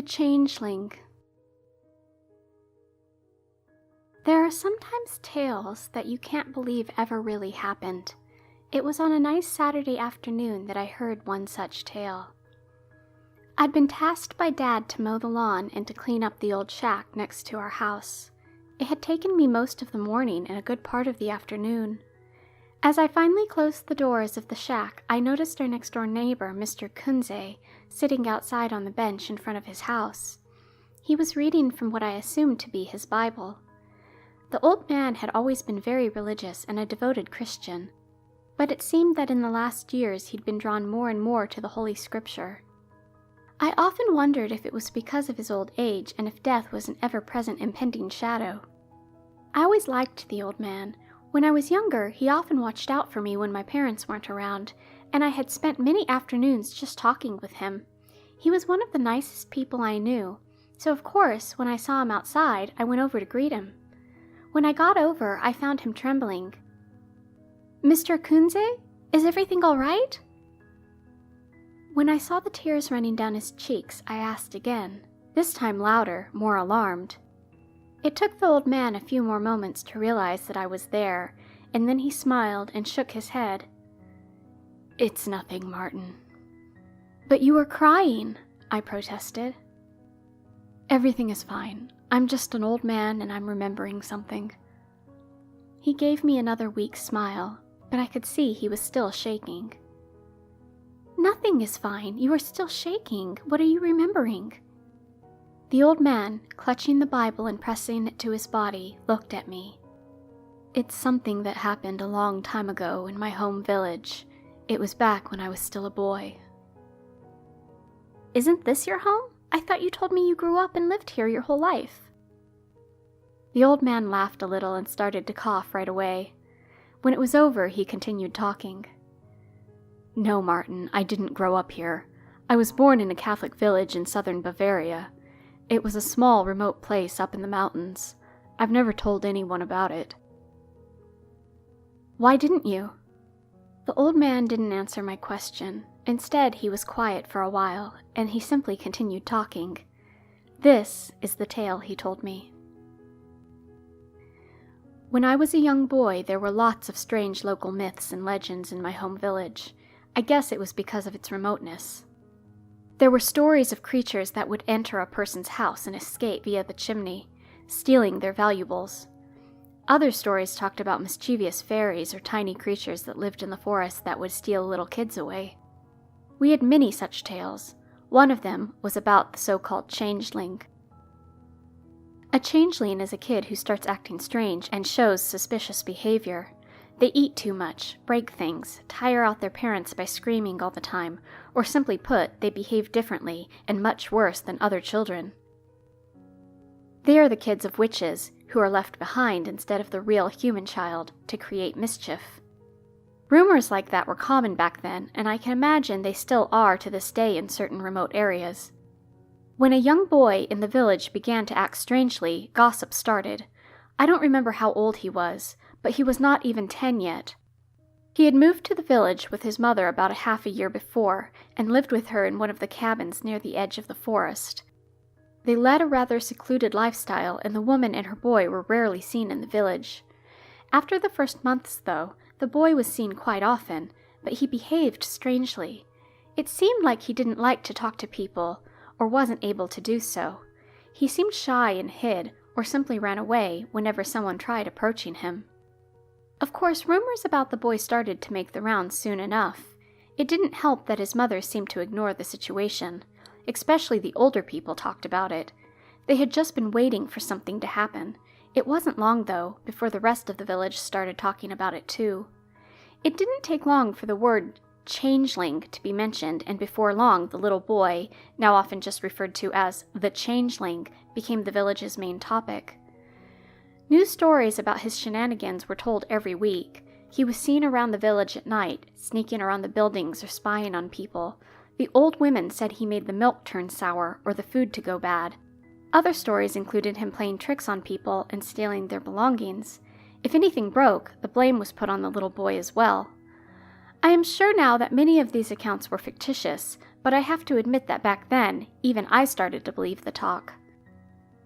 Changeling. There are sometimes tales that you can't believe ever really happened. It was on a nice Saturday afternoon that I heard one such tale. I'd been tasked by Dad to mow the lawn and to clean up the old shack next to our house. It had taken me most of the morning and a good part of the afternoon. As I finally closed the doors of the shack, I noticed our next-door neighbor, Mr. Kunze, sitting outside on the bench in front of his house. He was reading from what I assumed to be his Bible. The old man had always been very religious and a devoted Christian, but it seemed that in the last years he'd been drawn more and more to the Holy Scripture. I often wondered if it was because of his old age and if death was an ever-present impending shadow. I always liked the old man. When I was younger, he often watched out for me when my parents weren't around, and I had spent many afternoons just talking with him. He was one of the nicest people I knew, so of course, when I saw him outside, I went over to greet him. When I got over, I found him trembling. "Mr. Kunze, is everything all right?" When I saw the tears running down his cheeks, I asked again, this time louder, more alarmed. It took the old man a few more moments to realize that I was there, and then he smiled and shook his head. "It's nothing, Martin." "But you were crying," I protested. "Everything is fine. I'm just an old man and I'm remembering something." He gave me another weak smile, but I could see he was still shaking. "Nothing is fine. You are still shaking. What are you remembering?" The old man, clutching the Bible and pressing it to his body, looked at me. "It's something that happened a long time ago in my home village. It was back when I was still a boy." "Isn't this your home? I thought you told me you grew up and lived here your whole life." The old man laughed a little and started to cough right away. When it was over, he continued talking. "No, Martin, I didn't grow up here. I was born in a Catholic village in southern Bavaria. It was a small, remote place up in the mountains. I've never told anyone about it." "Why didn't you?" The old man didn't answer my question. Instead, he was quiet for a while, and he simply continued talking. This is the tale he told me. When I was a young boy, there were lots of strange local myths and legends in my home village. I guess it was because of its remoteness. There were stories of creatures that would enter a person's house and escape via the chimney, stealing their valuables. Other stories talked about mischievous fairies or tiny creatures that lived in the forest that would steal little kids away. We had many such tales. One of them was about the so-called changeling. A changeling is a kid who starts acting strange and shows suspicious behavior. They eat too much, break things, tire out their parents by screaming all the time, or simply put, they behave differently and much worse than other children. They are the kids of witches, who are left behind instead of the real human child to create mischief. Rumors like that were common back then, and I can imagine they still are to this day in certain remote areas. When a young boy in the village began to act strangely, gossip started. I don't remember how old he was, but he was not even 10 yet. He had moved to the village with his mother about a half a year before, and lived with her in one of the cabins near the edge of the forest. They led a rather secluded lifestyle, and the woman and her boy were rarely seen in the village. After the first months, though, the boy was seen quite often, but he behaved strangely. It seemed like he didn't like to talk to people, or wasn't able to do so. He seemed shy and hid, or simply ran away whenever someone tried approaching him. Of course, rumors about the boy started to make the rounds soon enough. It didn't help that his mother seemed to ignore the situation. Especially the older people talked about it. They had just been waiting for something to happen. It wasn't long, though, before the rest of the village started talking about it too. It didn't take long for the word changeling to be mentioned, and before long the little boy, now often just referred to as the changeling, became the village's main topic. New stories about his shenanigans were told every week. He was seen around the village at night, sneaking around the buildings or spying on people. The old women said he made the milk turn sour or the food to go bad. Other stories included him playing tricks on people and stealing their belongings. If anything broke, the blame was put on the little boy as well. I am sure now that many of these accounts were fictitious, but I have to admit that back then, even I started to believe the talk.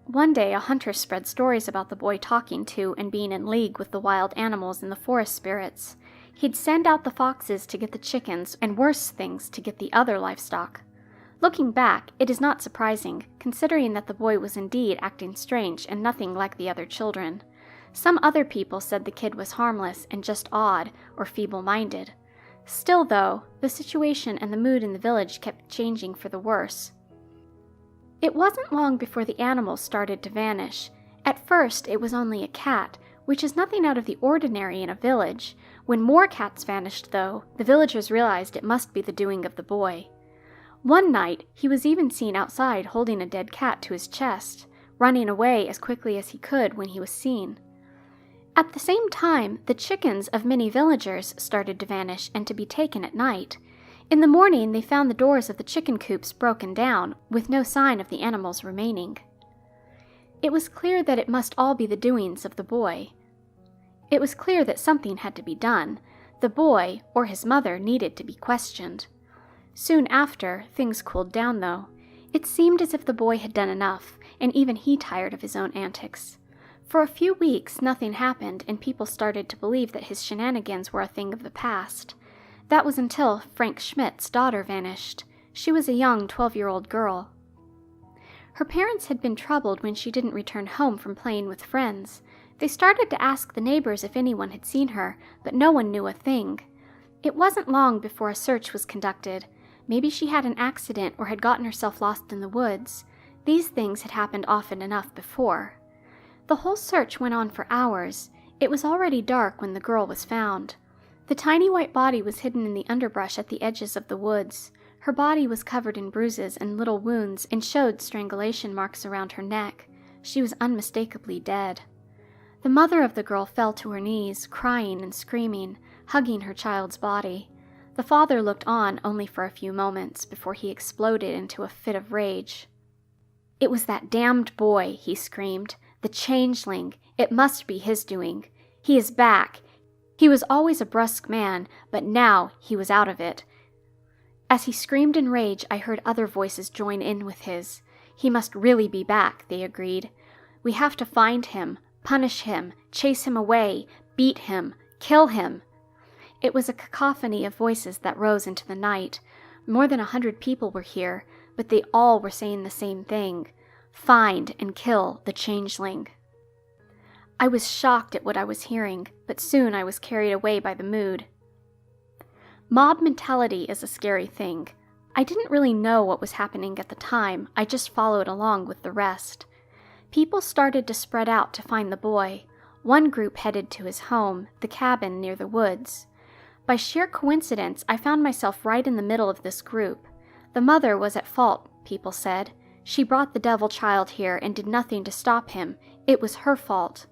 One day, a hunter spread stories about the boy talking to and being in league with the wild animals and the forest spirits. He'd send out the foxes to get the chickens, and worse things to get the other livestock. Looking back, it is not surprising, considering that the boy was indeed acting strange and nothing like the other children. Some other people said the kid was harmless and just odd or feeble-minded. Still, though, the situation and the mood in the village kept changing for the worse. It wasn't long before the animals started to vanish. At first, it was only a cat, which is nothing out of the ordinary in a village. When more cats vanished, though, the villagers realized it must be the doing of the boy. One night, he was even seen outside holding a dead cat to his chest, running away as quickly as he could when he was seen. At the same time, the chickens of many villagers started to vanish and to be taken at night. In the morning, they found the doors of the chicken coops broken down, with no sign of the animals remaining. It was clear that it must all be the doings of the boy. It was clear that something had to be done. The boy, or his mother, needed to be questioned. Soon after, things cooled down, though. It seemed as if the boy had done enough, and even he tired of his own antics. For a few weeks, nothing happened, and people started to believe that his shenanigans were a thing of the past. That was until Frank Schmidt's daughter vanished. She was a young 12-year-old girl. Her parents had been troubled when she didn't return home from playing with friends. They started to ask the neighbors if anyone had seen her, but no one knew a thing. It wasn't long before a search was conducted. Maybe she had an accident or had gotten herself lost in the woods. These things had happened often enough before. The whole search went on for hours. It was already dark when the girl was found. The tiny white body was hidden in the underbrush at the edges of the woods. Her body was covered in bruises and little wounds and showed strangulation marks around her neck. She was unmistakably dead. The mother of the girl fell to her knees, crying and screaming, hugging her child's body. The father looked on only for a few moments before he exploded into a fit of rage. "It was that damned boy," he screamed. "The changeling. It must be his doing. He is back. He was always a brusque man, but now he was out of it." As he screamed in rage, I heard other voices join in with his. "He must really be back," they agreed. "We have to find him, punish him, chase him away, beat him, kill him." It was a cacophony of voices that rose into the night. More than 100 people were here, but they all were saying the same thing: find and kill the changeling. I was shocked at what I was hearing, but soon I was carried away by the mood. Mob mentality is a scary thing. I didn't really know what was happening at the time, I just followed along with the rest. People started to spread out to find the boy. One group headed to his home, the cabin near the woods. By sheer coincidence, I found myself right in the middle of this group. The mother was at fault, people said. She brought the devil child here and did nothing to stop him. It was her fault.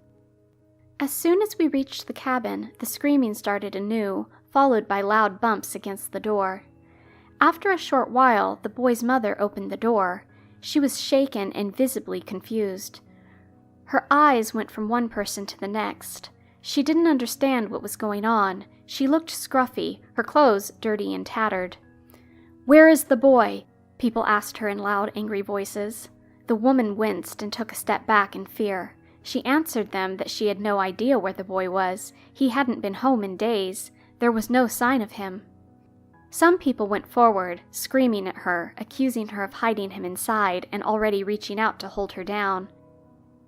As soon as we reached the cabin, the screaming started anew, followed by loud bumps against the door. After a short while, the boy's mother opened the door. She was shaken and visibly confused. Her eyes went from one person to the next. She didn't understand what was going on. She looked scruffy, her clothes dirty and tattered. "Where is the boy?" people asked her in loud, angry voices. The woman winced and took a step back in fear. She answered them that she had no idea where the boy was. He hadn't been home in days. There was no sign of him. Some people went forward, screaming at her, accusing her of hiding him inside and already reaching out to hold her down.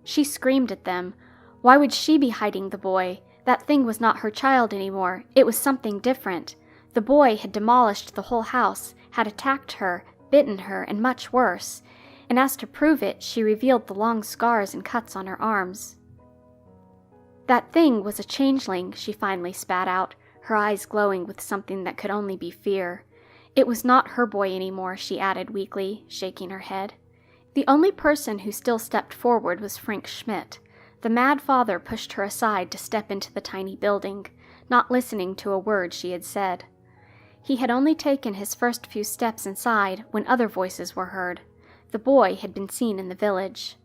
She screamed at them. Why would she be hiding the boy? That thing was not her child anymore. It was something different. The boy had demolished the whole house, had attacked her, bitten her, and much worse. And as to prove it, she revealed the long scars and cuts on her arms. "That thing was a changeling," she finally spat out, her eyes glowing with something that could only be fear. "It was not her boy anymore," she added weakly, shaking her head. The only person who still stepped forward was Frank Schmidt. The mad father pushed her aside to step into the tiny building, not listening to a word she had said. He had only taken his first few steps inside when other voices were heard. The boy had been seen in the village.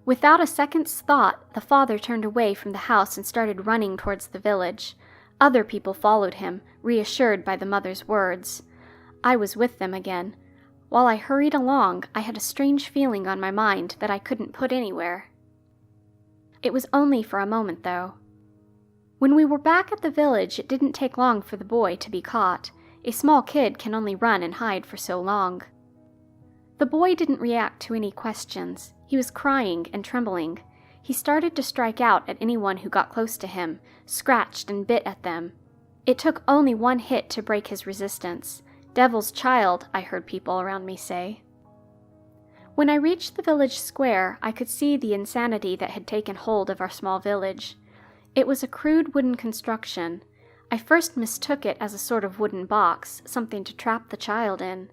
Without a second's thought, the father turned away from the house and started running towards the village. Other people followed him, reassured by the mother's words. I was with them again. While I hurried along, I had a strange feeling on my mind that I couldn't put anywhere. It was only for a moment, though. When we were back at the village, it didn't take long for the boy to be caught. A small kid can only run and hide for so long. The boy didn't react to any questions. He was crying and trembling. He started to strike out at anyone who got close to him, scratched and bit at them. It took only one hit to break his resistance. "Devil's child," I heard people around me say. When I reached the village square, I could see the insanity that had taken hold of our small village. It was a crude wooden construction. I first mistook it as a sort of wooden box, something to trap the child in.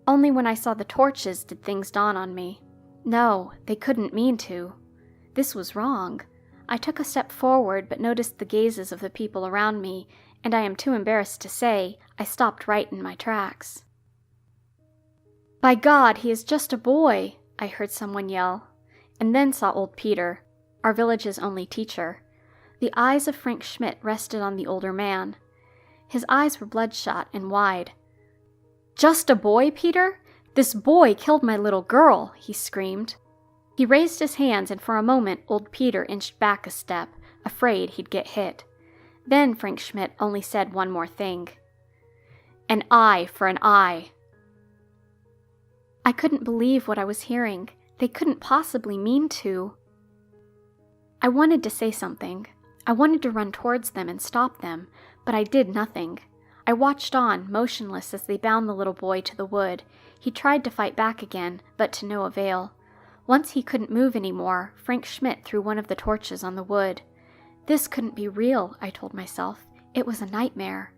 Only when I saw the torches did things dawn on me. No, they couldn't mean to. This was wrong. I took a step forward but noticed the gazes of the people around me, and I am too embarrassed to say I stopped right in my tracks. "By God, he is just a boy," I heard someone yell, and then saw old Peter, our village's only teacher. The eyes of Frank Schmidt rested on the older man. His eyes were bloodshot and wide. "Just a boy, Peter? This boy killed my little girl," he screamed. He raised his hands, and for a moment old Peter inched back a step, afraid he'd get hit. Then Frank Schmidt only said one more thing. "An eye for an eye." I couldn't believe what I was hearing. They couldn't possibly mean to. I wanted to say something. I wanted to run towards them and stop them, but I did nothing. I watched on, motionless, as they bound the little boy to the wood. He tried to fight back again, but to no avail. Once he couldn't move anymore, Frank Schmidt threw one of the torches on the wood. This couldn't be real, I told myself. It was a nightmare.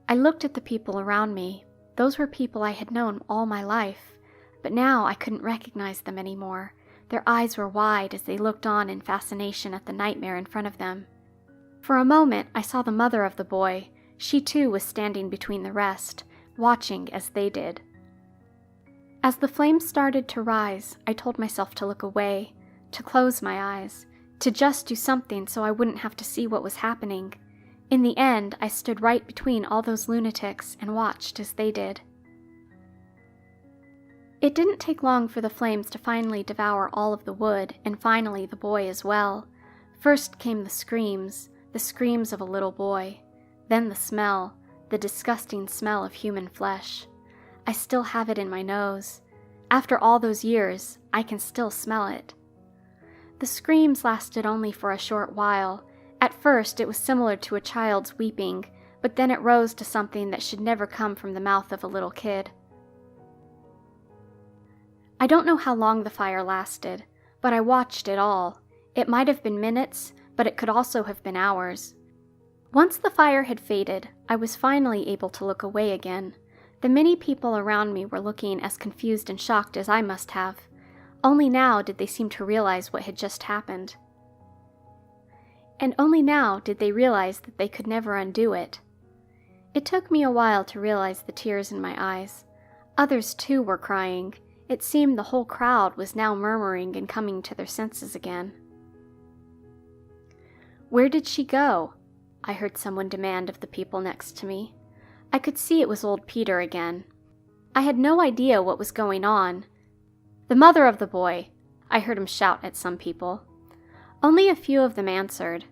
I looked at the people around me. Those were people I had known all my life, but now I couldn't recognize them anymore. Their eyes were wide as they looked on in fascination at the nightmare in front of them. For a moment, I saw the mother of the boy. She too was standing between the rest, watching as they did. As the flames started to rise, I told myself to look away, to close my eyes, to just do something so I wouldn't have to see what was happening. In the end, I stood right between all those lunatics and watched as they did. It didn't take long for the flames to finally devour all of the wood, and finally the boy as well. First came the screams of a little boy. Then the smell, the disgusting smell of human flesh. I still have it in my nose. After all those years, I can still smell it. The screams lasted only for a short while. At first, it was similar to a child's weeping, but then it rose to something that should never come from the mouth of a little kid. I don't know how long the fire lasted, but I watched it all. It might have been minutes, but it could also have been hours. Once the fire had faded, I was finally able to look away again. The many people around me were looking as confused and shocked as I must have. Only now did they seem to realize what had just happened. And only now did they realize that they could never undo it. It took me a while to realize the tears in my eyes. Others too were crying. It seemed the whole crowd was now murmuring and coming to their senses again. "Where did she go?" I heard someone demand of the people next to me. I could see it was old Peter again. I had no idea what was going on. "The mother of the boy," I heard him shout at some people. Only a few of them answered.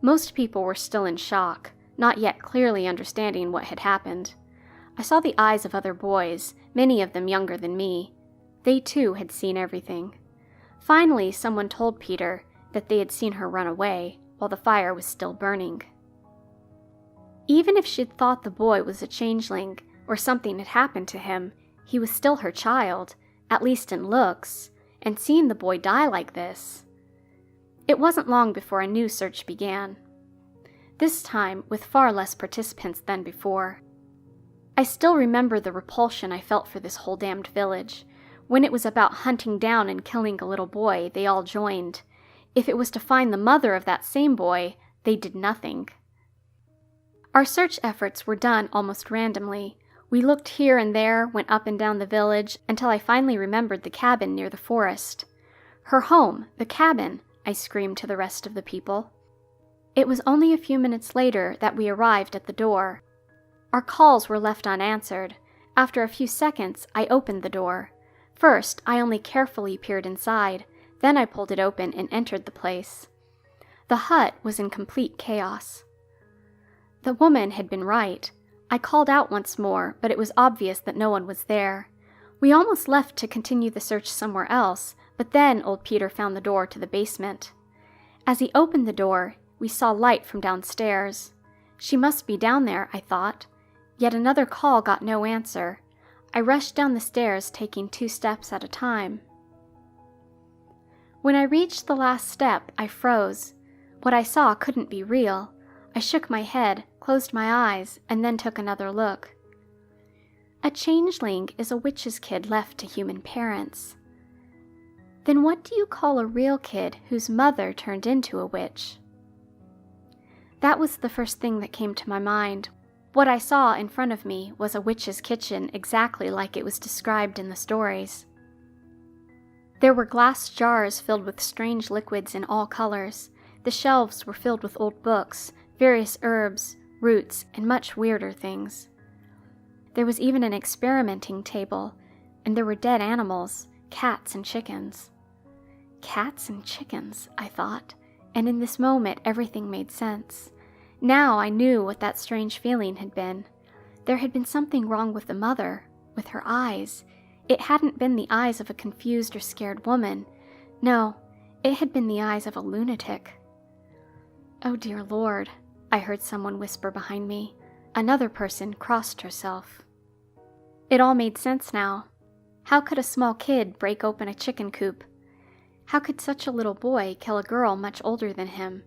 Most people were still in shock, not yet clearly understanding what had happened. I saw the eyes of other boys, many of them younger than me. They too had seen everything. Finally, someone told Peter that they had seen her run away while the fire was still burning. Even if she'd thought the boy was a changeling or something had happened to him, he was still her child, at least in looks, and seeing the boy die like this. It wasn't long before a new search began. This time with far less participants than before. I still remember the repulsion I felt for this whole damned village. When it was about hunting down and killing a little boy, they all joined. If it was to find the mother of that same boy, they did nothing. Our search efforts were done almost randomly. We looked here and there, went up and down the village, until I finally remembered the cabin near the forest. "Her home, the cabin," I screamed to the rest of the people. It was only a few minutes later that we arrived at the door. Our calls were left unanswered. After a few seconds, I opened the door. First, I only carefully peered inside. Then I pulled it open and entered the place. The hut was in complete chaos. The woman had been right. I called out once more, but it was obvious that no one was there. We almost left to continue the search somewhere else, but then old Peter found the door to the basement. As he opened the door, we saw light from downstairs. She must be down there, I thought. Yet another call got no answer. I rushed down the stairs, taking 2 steps at a time. When I reached the last step, I froze. What I saw couldn't be real. I shook my head, closed my eyes, and then took another look. A changeling is a witch's kid left to human parents. Then what do you call a real kid whose mother turned into a witch? That was the first thing that came to my mind. What I saw in front of me was a witch's kitchen exactly like it was described in the stories. There were glass jars filled with strange liquids in all colors. The shelves were filled with old books, various herbs, roots, and much weirder things. There was even an experimenting table, and there were dead animals, cats and chickens. Cats and chickens, I thought, and in this moment everything made sense. Now I knew what that strange feeling had been. There had been something wrong with the mother, with her eyes. It hadn't been the eyes of a confused or scared woman. No, it had been the eyes of a lunatic. "Oh dear Lord," I heard someone whisper behind me. Another person crossed herself. It all made sense now. How could a small kid break open a chicken coop? How could such a little boy kill a girl much older than him?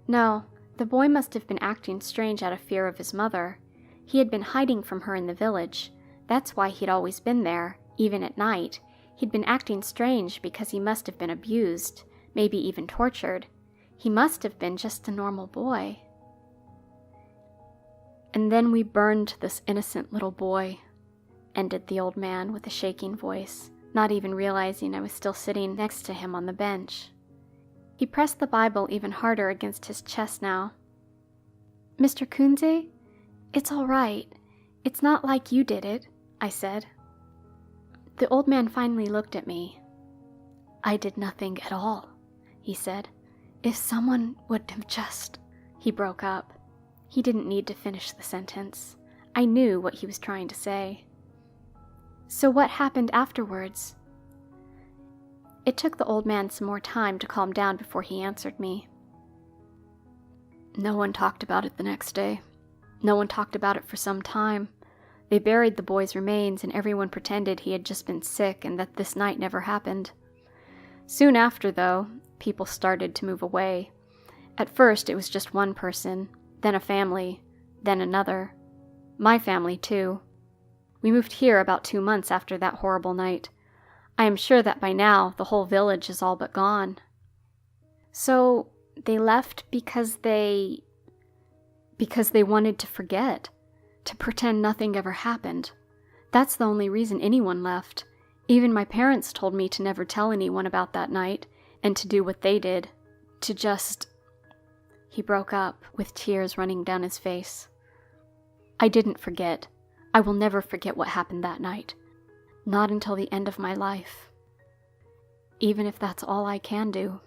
No, the boy must have been acting strange out of fear of his mother. He had been hiding from her in the village. That's why he'd always been there, even at night. He'd been acting strange because he must have been abused, maybe even tortured. He must have been just a normal boy. "And then we burned this innocent little boy," ended the old man with a shaking voice, not even realizing I was still sitting next to him on the bench. He pressed the Bible even harder against his chest now. "Mr. Kunze, it's all right. It's not like you did it," I said. The old man finally looked at me. "I did nothing at all," he said. "If someone would have just—" He broke up. He didn't need to finish the sentence. I knew what he was trying to say. "So what happened afterwards?" It took the old man some more time to calm down before he answered me. "No one talked about it the next day. No one talked about it for some time. They buried the boy's remains and everyone pretended he had just been sick and that this night never happened. Soon after, though, people started to move away. At first it was just one person, then a family, then another. My family, too. We moved here about 2 months after that horrible night. I am sure that by now the whole village is all but gone." "So they left because they wanted to forget, to pretend nothing ever happened. That's the only reason anyone left. Even my parents told me to never tell anyone about that night, and to do what they did, to just—" He broke up, with tears running down his face. "I didn't forget. I will never forget what happened that night. Not until the end of my life. Even if that's all I can do."